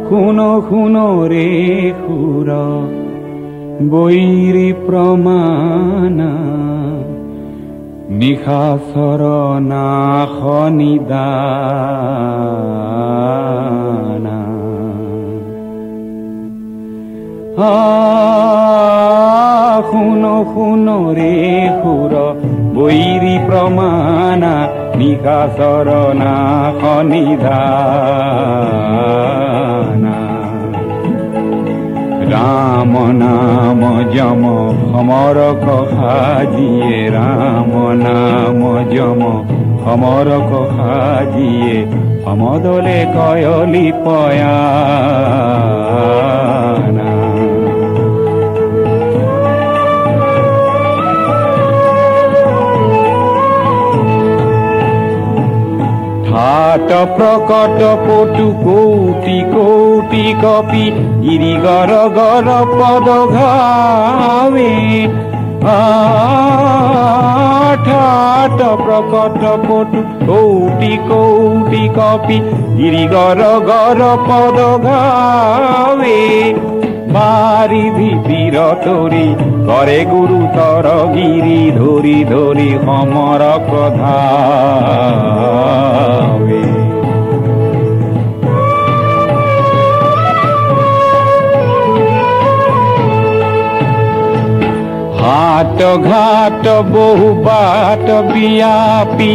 শুনো শুনো ৰে সুৰ বৈৰী প্ৰমাণা নিশাচৰ নাশ নিদানা শুনো শুনো ৰে সুৰ বৈৰী প্ৰমাণা নিশাচৰ নাশ নিদানা ৰাম নাম যম সমৰক সাজিয়ে ৰাম নাম যম সমৰক সাজিয়ে সমদলে কয়লি পয়ানা হাত প্ৰকট পটু কোটি কোটি কপি গিৰিগৰ গৰ পদ ঘাৱে ঠাট প্ৰকট পটু কোটি কোটি কপি গিৰিগৰ গৰ পদ ঘাৱে বাৰিধি তীৰ তৰি কৰে গুৰুতৰ গিৰি ধৰি ধৰি সমৰক ধাৱে হাট ঘাট বহু বাট বিয়াপি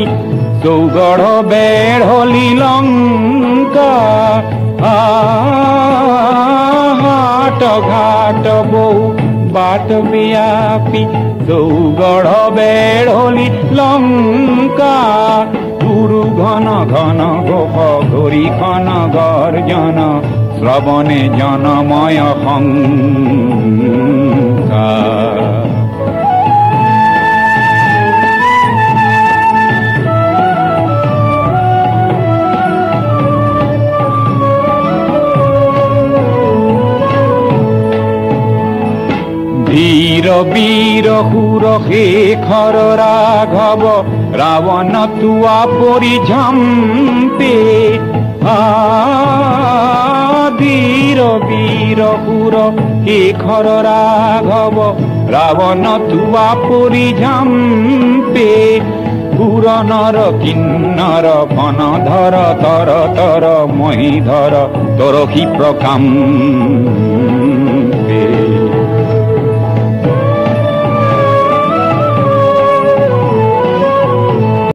চৌগড় বেঢ়লি লংকা হাট ঘাট বহু বাট বিয়াপি চৌগড় বেঢ়লি লংকা গুরু ঘন ঘন গোপ গরিখন গর্জন শ্রবণে জনময় শঙ্কা বীর বীর সুর শেখর রাঘব রাবণ তুয়া পরিঝম্পে বীর বীর সুর শেখর রাঘব রাবণ তুয়া পরিঝম্পে পুরনর কিন্নর বনধর তর তর মহিধর তর কি প্রকাম